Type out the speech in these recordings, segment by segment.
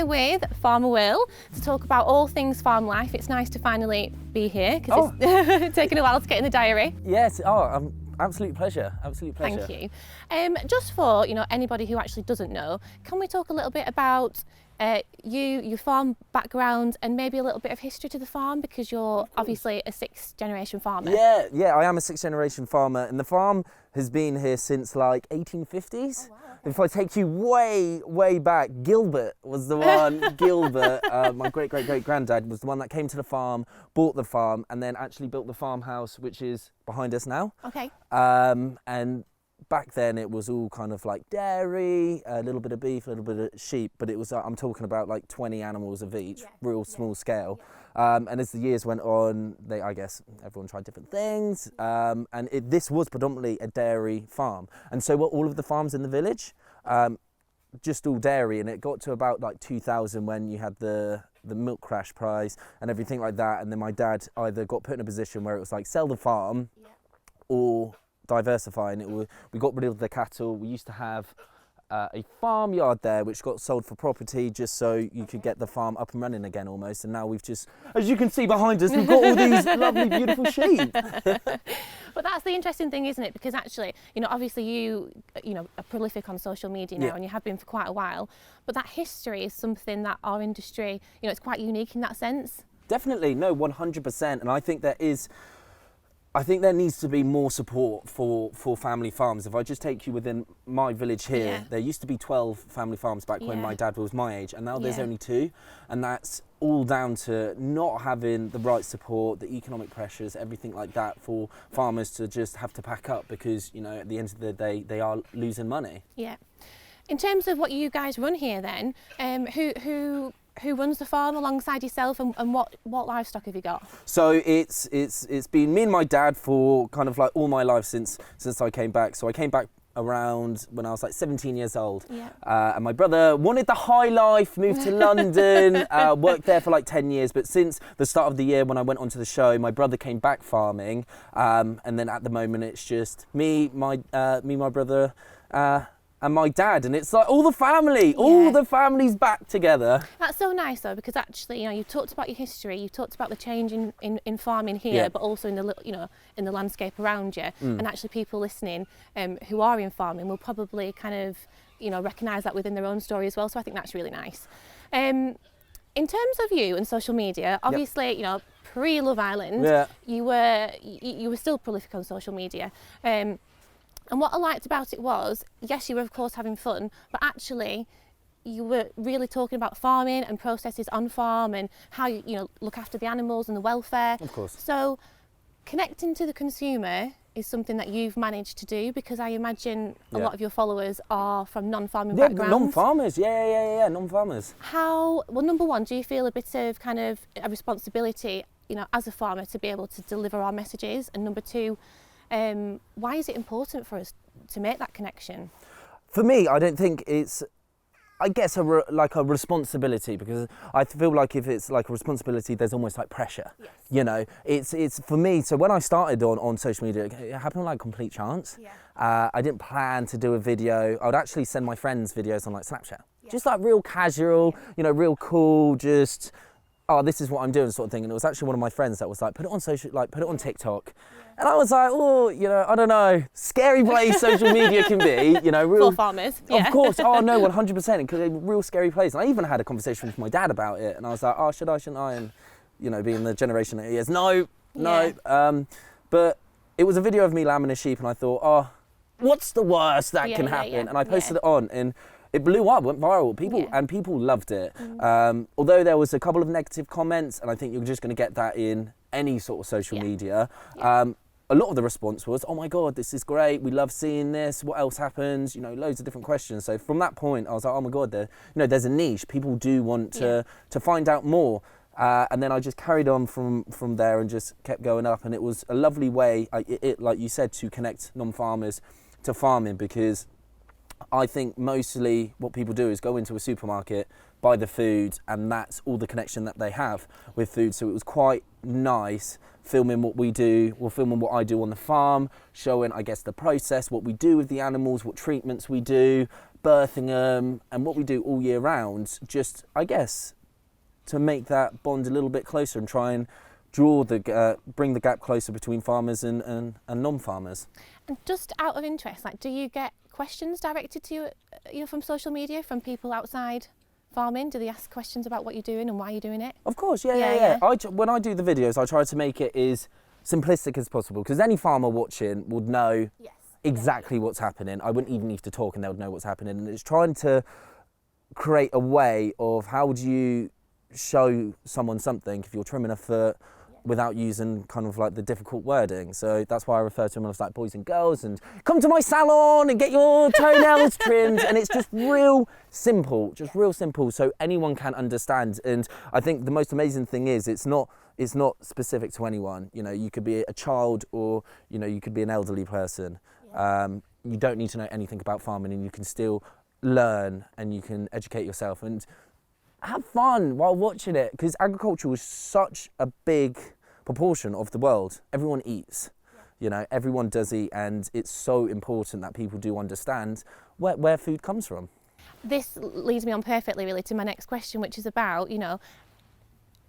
with Farmer Will to talk about all things farm life. It's nice to finally be here because it's taken a while to get in the diary. Yes, absolute pleasure, absolute pleasure. Thank you. Just for anybody who actually doesn't know, can we talk a little bit about your farm background and maybe a little bit of history to the farm, because you're obviously a 6th generation farmer. Yeah, I am a 6th generation farmer, and the farm has been here since like 1850s. Oh, wow, okay. If I take you way back, Gilbert was the one. Gilbert, my great granddad, was the one that came to the farm, bought the farm, and then actually built the farmhouse, which is behind us now. Okay. And back then it was all kind of like dairy, a little bit of beef, a little bit of sheep, but it was, I'm talking about like 20 animals of each, real small scale. And as the years went on, I guess everyone tried different things. And this was predominantly a dairy farm. And so were all of the farms in the village, just all dairy. And it got to about like 2000 when you had the milk crash price and everything like that. And then my dad either got put in a position where it was like sell the farm or diversify, and we got rid of the cattle. We used to have a farmyard there which got sold for property just so you could get the farm up and running again almost, and now we've just, as you can see behind us, we've got all these lovely beautiful sheep. But that's the interesting thing, isn't it? Because actually, obviously you are prolific on social media now, and you have been for quite a while, but that history is something that our industry, it's quite unique in that sense. Definitely, no, 100%, and I think there needs to be more support for family farms. If I just take you within my village here, there used to be 12 family farms back when my dad was my age, and now there's only 2, and that's all down to not having the right support, the economic pressures, everything like that, for farmers to just have to pack up because, at the end of the day, they are losing money. Yeah. In terms of what you guys run here then, who runs the farm alongside yourself, and what livestock have you got? So it's been me and my dad for kind of like all my life since I came back. So I came back around when I was like 17 years old. Yeah. And my brother wanted the high life, moved to London, worked there for like 10 years. But since the start of the year when I went onto the show, my brother came back farming. And then at the moment it's just me, my brother, and my dad, and it's like all the family's back together. That's so nice though, because actually, you've talked about your history, you've talked about the change in farming here, but also in the in the landscape around you, and actually people listening who are in farming will probably kind of recognise that within their own story as well. So I think that's really nice. In terms of you and social media, obviously, pre-Love Island, you were still prolific on social media. And what I liked about it was, yes, you were of course having fun, but actually you were really talking about farming and processes on farm and how you look after the animals and the welfare. Of course. So connecting to the consumer is something that you've managed to do, because I imagine a lot of your followers are from non-farming backgrounds. Non-farmers, non-farmers. Well, number one, do you feel a bit of kind of a responsibility, as a farmer, to be able to deliver our messages? And number two, why is it important for us to make that connection? For me, I don't think it's, I guess, like a responsibility, because I feel like if it's like a responsibility, there's almost like pressure. Yes. It's for me. So when I started on social media, it happened like complete chance. Yeah. I didn't plan to do a video. I would actually send my friends videos on like Snapchat, just like real casual, real cool, just, oh, this is what I'm doing sort of thing. And it was actually one of my friends that was like, put it on social, like put it on TikTok. And I was like, oh, I don't know, scary place social media can be, real. For farmers, Of course, oh no, 100%, because a real scary place. And I even had a conversation with my dad about it, and I was like, oh, shouldn't I? And, being the generation that he is, no. But it was a video of me lambing a sheep, and I thought, oh, what's the worst that can happen? And I posted it on, and it blew up, went viral. People loved it. Although there was a couple of negative comments, and I think you're just going to get that in any sort of social media. A lot of the response was, oh my God, this is great. We love seeing this. What else happens? Loads of different questions. So from that point, I was like, oh my God, there's a niche. People do want to find out more. And then I just carried on from there and just kept going up. And it was a lovely way, like you said, to connect non-farmers to farming, because I think mostly what people do is go into a supermarket, buy the food, and that's all the connection that they have with food. So it was quite nice filming what we do, or filming what I do on the farm, showing, I guess, the process, what we do with the animals, what treatments we do, birthing them, and what we do all year round, just, I guess, to make that bond a little bit closer and try and bring the gap closer between farmers and non-farmers. And just out of interest, like, do you get questions directed to you, from social media, from people outside farming? Do they ask questions about what you're doing and why you're doing it? Of course, yeah. When I do the videos, I try to make it as simplistic as possible, because any farmer watching would know exactly what's happening. I wouldn't even need to talk and they would know what's happening. And it's trying to create a way of how would you show someone something if you're trimming a foot without using kind of like the difficult wording. So that's why I refer to them as like boys and girls, and come to my salon and get your toenails trimmed. And it's just real simple, so anyone can understand. And I think the most amazing thing is it's not specific to anyone. You know, you could be a child, or, you know, you could be an elderly person. You don't need to know anything about farming, and you can still learn and you can educate yourself and have fun while watching it, because agriculture is such a big proportion of the world. Everyone eats, you know, everyone does eat, and it's so important that people do understand where food comes from. This leads me on perfectly, really, to my next question, which is about, you know,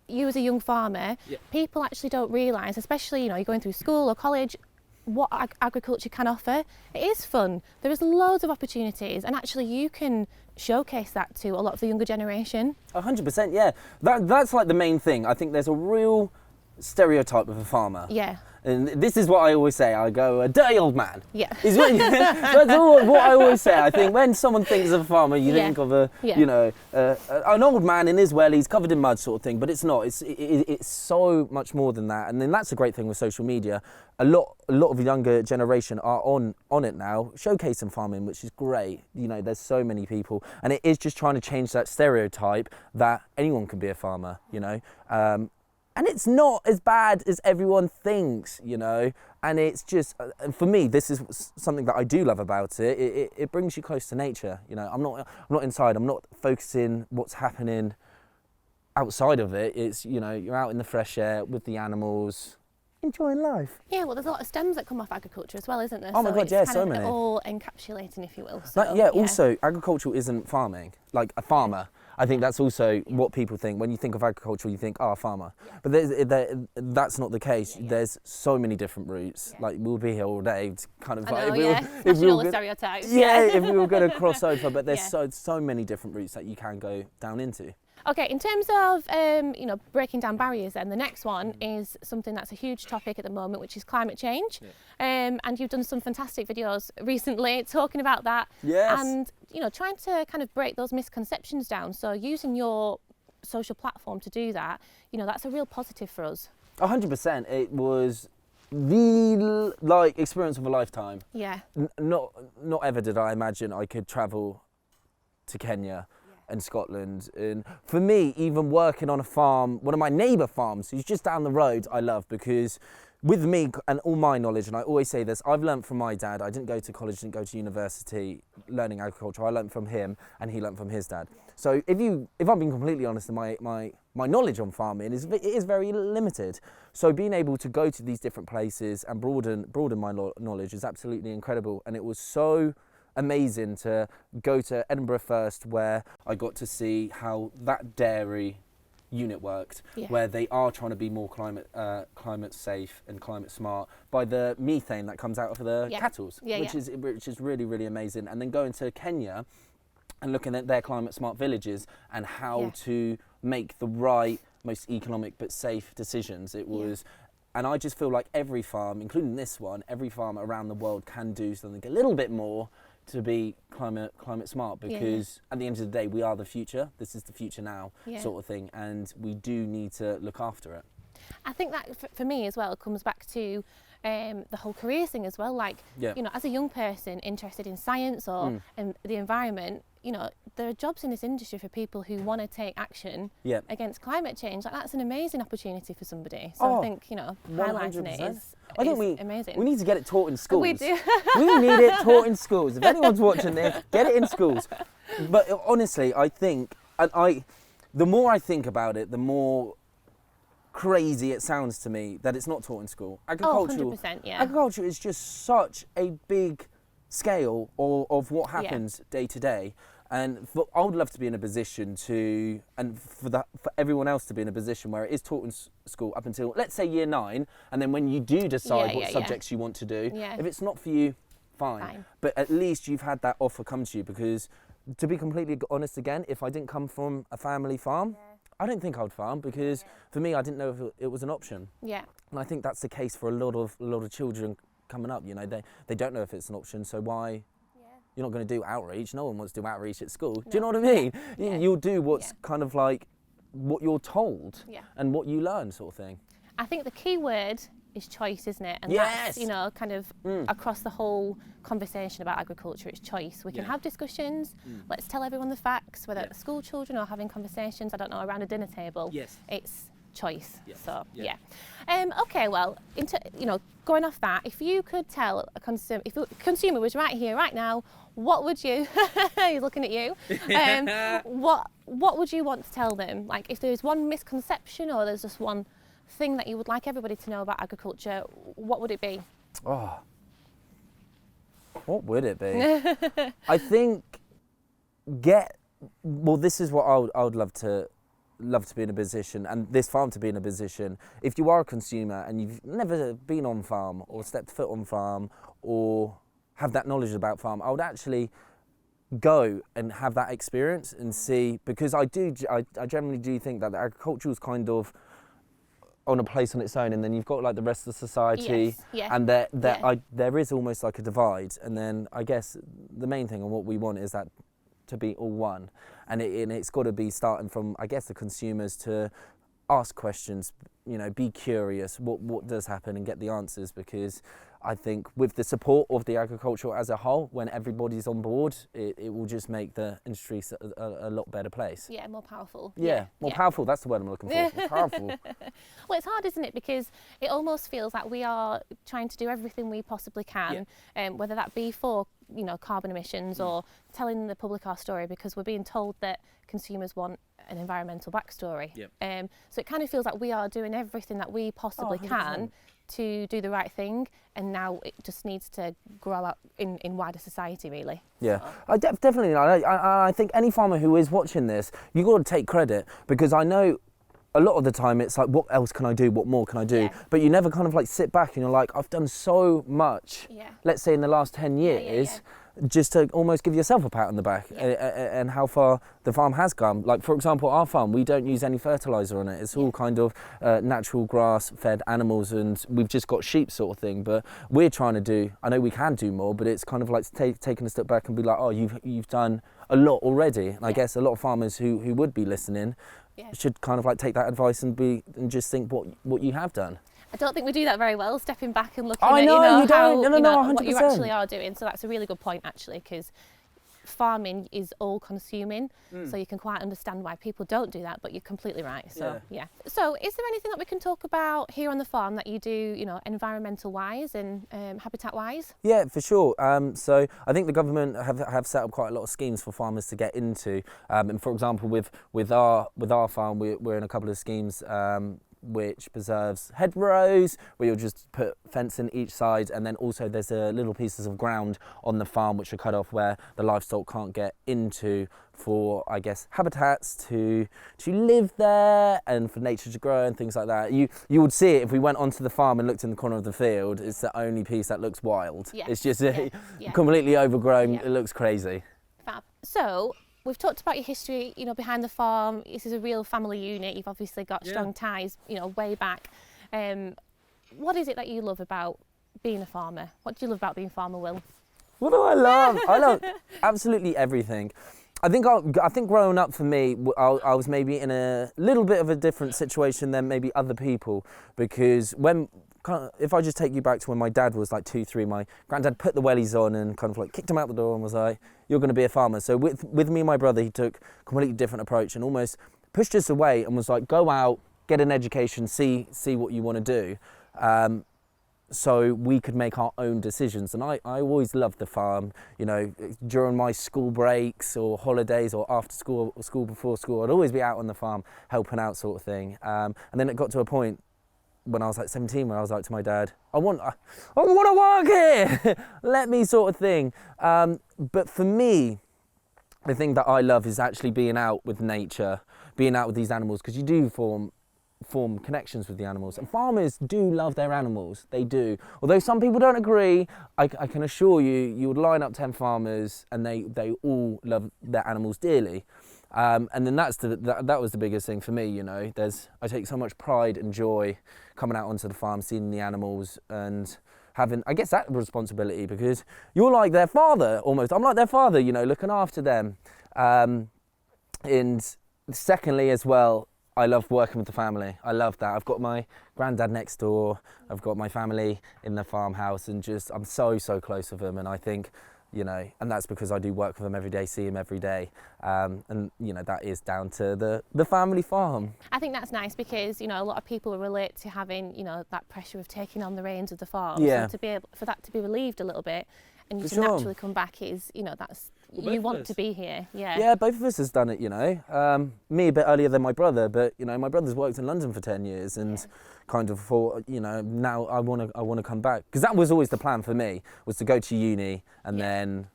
you as a young farmer, people actually don't realise, especially, you know, you're going through school or college, what agriculture can offer. It is fun. There is loads of opportunities, and actually you can showcase that to a lot of the younger generation. 100%, yeah. That's like the main thing. I think there's a real stereotype of a farmer. Yeah. And this is what I always say. I go, a dirty old man. Yeah. That's what I always say. I think when someone thinks of a farmer, you think of you know, an old man in his wellies covered in mud sort of thing. But it's not. It's so much more than that. And then that's a great thing with social media. A lot of the younger generation are on it now, showcasing farming, which is great. You know, there's so many people, and it is just trying to change that stereotype that anyone can be a farmer. You know. And it's not as bad as everyone thinks, you know, and it's just, for me, this is something that I do love about it. It brings you close to nature, you know. I'm not inside, I'm not focusing what's happening outside of it. It's, you know, you're out in the fresh air with the animals, enjoying life. Yeah, well, there's a lot of stems that come off agriculture as well, isn't there? Oh my God, yeah, so many. All encapsulating, if you will. So, also, agriculture isn't farming, like a farmer. I think that's also what people think. When you think of agriculture, you think, oh, a farmer. But that's not the case. There's so many different routes. Like, we'll be here all day to kind of... I know, smashing all the stereotypes. Yeah, if we were going to cross over, but there's so many different routes that you can go down into. Okay, in terms of you know, breaking down barriers, then the next one is something that's a huge topic at the moment, which is climate change. And you've done some fantastic videos recently talking about that. Yes. And, you know, trying to kind of break those misconceptions down. So using your social platform to do that, you know, that's a real positive for us. 100%. It was the experience of a lifetime. Yeah. Not ever did I imagine I could travel to Kenya and Scotland. And for me, even working on a farm, one of my neighbour farms, who's just down the road, I love, because with me and all my knowledge, and I always say this, I've learnt from my dad. I didn't go to college, didn't go to university learning agriculture. I learnt from him, and he learnt from his dad. So if I'm being completely honest, my knowledge on farming is very limited. So being able to go to these different places and broaden my knowledge is absolutely incredible. And it was so amazing to go to Edinburgh first, where I got to see how that dairy unit worked, where they are trying to be more climate safe and climate smart by the methane that comes out of the cattle, which is really, really amazing. And then going to Kenya and looking at their climate smart villages and how to make the right, most economic but safe decisions. It was and I just feel like every farm, including this one, every farm around the world can do something a little bit more to be climate smart, because at the end of the day, we are the future. This is the future now, sort of thing, and we do need to look after it. I think that for me as well comes back to the whole career thing as well. Like, you know, as a young person interested in science or in the environment, you know, there are jobs in this industry for people who want to take action against climate change. Like, that's an amazing opportunity for somebody. So I think, you know, 100%. Highlighting it is amazing. We need to get it taught in schools. We do. We need it taught in schools. If anyone's watching this, get it in schools. But honestly, I think, the more I think about it, the more crazy it sounds to me that it's not taught in school. Agriculture, 100%, agriculture is just such a big scale of what happens day to day. And I would love to be in a position to, and for everyone else to be in a position where it is taught in school up until, let's say, year 9, and then when you do decide what subjects you want to do, if it's not for you, fine. But at least you've had that offer come to you, because to be completely honest again, if I didn't come from a family farm, I don't think I would farm, because for me, I didn't know if it was an option. Yeah. And I think that's the case for a lot of children coming up. You know, they don't know if it's an option, so why? You're not going to do outreach. No one wants to do outreach at school. No. Do you know what I mean? Yeah. You'll do what's kind of like what you're told and what you learn, sort of thing. I think the key word is choice, isn't it? And that's, you know, kind of across the whole conversation about agriculture, it's choice. We can have discussions. Let's tell everyone the facts, whether it's school children or having conversations, I don't know, around a dinner table. It's choice. So okay, well, you know, going off that, if you could tell a consumer, if a consumer was right here right now, what would you he's looking at you, what would you want to tell them? Like, if there's one misconception or there's just one thing that you would like everybody to know about agriculture, what would it be? What would it be? I think this is what I would love to be in a position, and this farm to be in a position. If you are a consumer and you've never been on farm or stepped foot on farm or have that knowledge about farm, I would actually go and have that experience and see, because I generally do think that the agriculture is kind of on a place on its own, and then you've got like the rest of society, and there is almost like a divide. And then I guess the main thing and what we want is that to be all one, and it's got to be starting from, I guess, the consumers to ask questions, you know, be curious, what does happen, and get the answers, because I think with the support of the agriculture as a whole, when everybody's on board, it will just make the industry a lot better place. Yeah, more powerful. More powerful, that's the word I'm looking for, more powerful. Well, it's hard, isn't it? Because it almost feels like we are trying to do everything we possibly can, whether that be for, you know, carbon emissions or telling the public our story, because we're being told that consumers want an environmental backstory. So it kind of feels like we are doing everything that we possibly can to do the right thing, and now it just needs to grow out in wider society, really. Yeah, so. Definitely. I think any farmer who is watching this, you've got to take credit, because I know a lot of the time it's like, what else can I do? What more can I do? But you never kind of like sit back and you're like, I've done so much, let's say in the last 10 years, just to almost give yourself a pat on the back and how far the farm has come. Like, for example, our farm, we don't use any fertiliser on it. It's all kind of natural grass-fed animals, and we've just got sheep sort of thing. But we're trying to do, I know we can do more, but it's kind of like taking a step back and be like, oh, you've done a lot already. And I guess a lot of farmers who would be listening should kind of like take that advice and just think what you have done. I don't think we do that very well, stepping back and looking at, you know, what you actually are doing. So that's a really good point, actually, because farming is all consuming, so you can quite understand why people don't do that, but you're completely right. So So is there anything that we can talk about here on the farm that you do, you know, environmental wise and habitat wise? Yeah, for sure. So I think the government have set up quite a lot of schemes for farmers to get into, and for example with our farm, we're in a couple of schemes which preserves hedgerows, where you'll just put fence in each side, and then also there's little pieces of ground on the farm which are cut off where the livestock can't get into, for, I guess, habitats to live there and for nature to grow and things like that. You would see it if we went onto the farm and looked in the corner of the field. It's the only piece that looks wild. It's just completely overgrown. It looks crazy. Fab. So we've talked about your history, you know, behind the farm. This is a real family unit. You've obviously got strong ties, you know, way back. What is it that you love about being a farmer? What do you love about being a farmer, Will? What do I love? I love absolutely everything. I think growing up for me, I was maybe in a little bit of a different situation than maybe other people, because if I just take you back to when my dad was like 2, 3, my granddad put the wellies on and kind of like kicked him out the door and was like, you're going to be a farmer. So with me and my brother, he took a completely different approach and almost pushed us away and was like, go out, get an education, see what you want to do. So we could make our own decisions. And I always loved the farm, you know, during my school breaks or holidays or after school or school before school, I'd always be out on the farm helping out, sort of thing. And then it got to a point when I was like 17, where I was like to my dad, I want to work here, let me sort of thing. But for me, the thing that I love is actually being out with nature, being out with these animals, because you do form connections with the animals. And farmers do love their animals, they do. Although some people don't agree, I can assure you, you would line up 10 farmers and they all love their animals dearly. And then that was the biggest thing for me, you know. I take so much pride and joy coming out onto the farm, seeing the animals and having, I guess, that responsibility, because you're like their father almost. I'm like their father, you know, looking after them. And secondly as well, I love working with the family. I love that. I've got my granddad next door. I've got my family in the farmhouse, and just I'm so close with them. And I think, you know, and that's because I do work with them every day, see them every day, and you know, that is down to the family farm. I think that's nice because, you know, a lot of people relate to having, you know, that pressure of taking on the reins of the farm. Yeah. So to be able for that to be relieved a little bit, and you For to sure. naturally come back is, you know, that's Well, you both want of us. to be here. Yeah. Yeah, both of us has done it, you know. Me a bit earlier than my brother, but you know, my brother's worked in London for 10 years and kind of thought, you know, now I want to come back, because that was always the plan for me, was to go to uni and then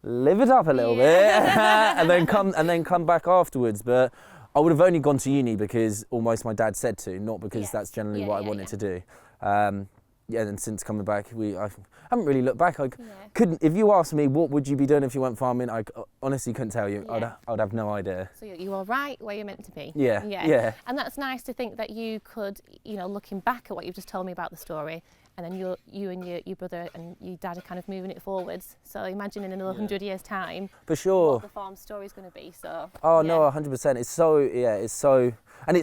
live it up a little bit and then come back afterwards. But I would have only gone to uni because almost my dad said to, not because that's generally what I wanted to do. And since coming back, I haven't really looked back. I couldn't. If you asked me what would you be doing if you went farming, I honestly couldn't tell you. I'd have no idea. So you were right where you're meant to be. Yeah. And that's nice to think that you could, you know, looking back at what you've just told me about the story, and then you and your brother and your dad are kind of moving it forwards. So imagine in another 100 years' time, For sure. what the farm story is going to be. So. Oh no, 100%. It's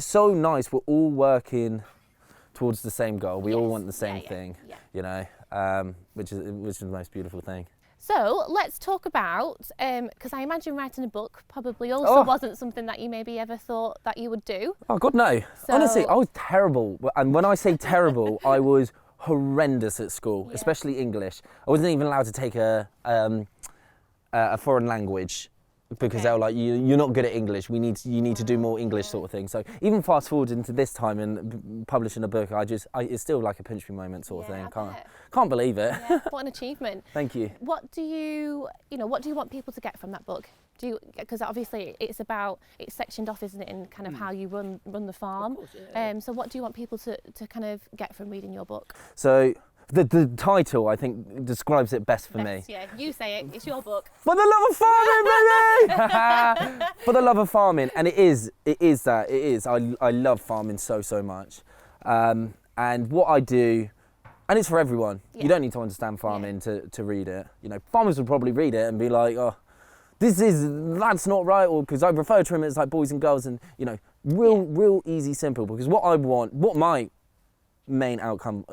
so nice. We're all working towards the same goal. We all want the same thing, you know, which is the most beautiful thing. So let's talk about, because I imagine writing a book probably also wasn't something that you maybe ever thought that you would do. Oh God, no. So- Honestly, I was terrible. And when I say terrible, I was horrendous at school, especially English. I wasn't even allowed to take a foreign language, because they were like, you're not good at English. You need to do more English sort of thing. So even fast forward into this time and publishing a book, it's still like a pinch me moment sort of thing. Can't believe it. Yeah, what an achievement. Thank you. What do you want people to get from that book? Because obviously it's sectioned off, isn't it, in kind of how you run the farm. So what do you want people to kind of get from reading your book? So the title, I think, describes it best for me. Yeah, you say it. It's your book. For the love of farming, baby! For the love of farming, and it is that. It is. I love farming so much, and what I do, and it's for everyone. You don't need to understand farming to read it. You know, farmers would probably read it and be like, oh, that's not right, or because I refer to them as like boys and girls, and you know, real easy, simple. Because what my main outcome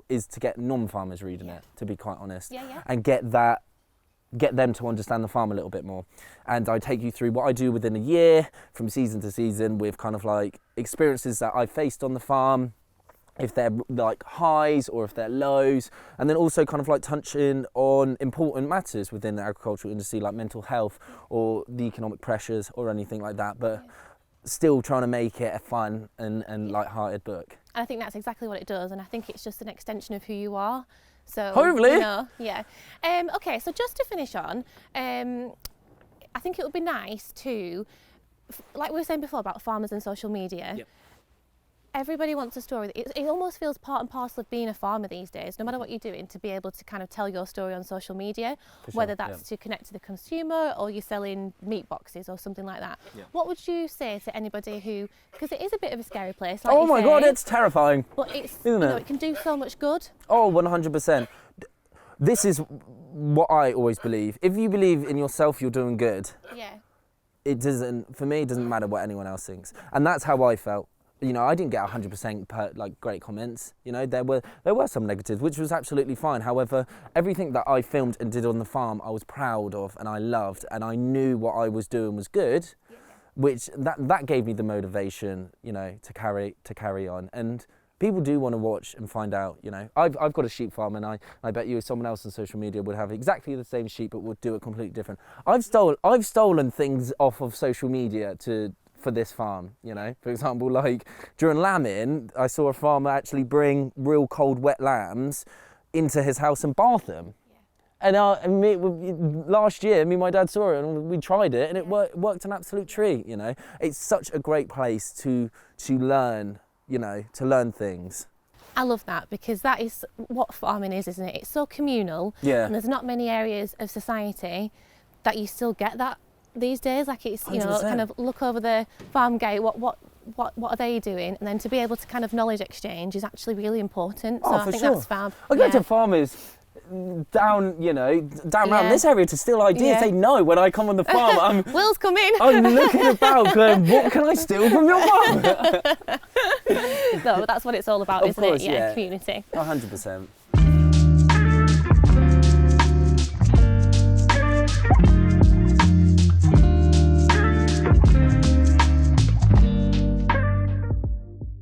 is to get non-farmers reading it, to be quite honest, and get them to understand the farm a little bit more. And I take you through what I do within a year, from season to season, with kind of like experiences that I've faced on the farm, if they're like highs or if they're lows, and then also kind of like touching on important matters within the agricultural industry, like mental health or the economic pressures or anything like that, but still trying to make it a fun and light-hearted book. And I think that's exactly what it does, and I think it's just an extension of who you are. So hopefully, you know, okay, so just to finish on, I think it would be nice to, like we were saying before about farmers and social media. Everybody wants a story. It almost feels part and parcel of being a farmer these days, no matter what you're doing, to be able to kind of tell your story on social media, whether that's to connect to the consumer or you're selling meat boxes or something like that. What would you say to anybody who, because it is a bit of a scary place, like oh my God, it's terrifying. But it's, isn't it? It can do so much good. Oh, 100%. This is what I always believe. If you believe in yourself, you're doing good. It doesn't matter what anyone else thinks. And that's how I felt. You know, I didn't get 100% great comments. You know, there were some negatives, which was absolutely fine. However, everything that I filmed and did on the farm, I was proud of and I loved, and I knew what I was doing was good, which that gave me the motivation, you know, to carry on. And people do want to watch and find out. You know, I've got a sheep farm, and I bet you someone else on social media would have exactly the same sheep, but would do it completely different. I've stolen things off of social media to for this farm, you know. For example, like during lambing, I saw a farmer actually bring real cold, wet lambs into his house and bath them. And last year, me and my dad saw it and we tried it, and it worked an absolute treat, you know. It's such a great place to learn, you know, to learn things. I love that, because that is what farming is, isn't it? It's so communal, and there's not many areas of society that you still get that these days. Like, it's, you know, 100%. kind of look over the farm gate, what are they doing? And then to be able to kind of knowledge exchange is actually really important. So Oh, I for think sure. that's fab. I go to farmers down around this area to steal ideas. They know when I come on the farm, Will's come in. I'm looking about going, what can I steal from your farm? No, but that's what it's all about, Of isn't course, it? yeah. Community. 100%.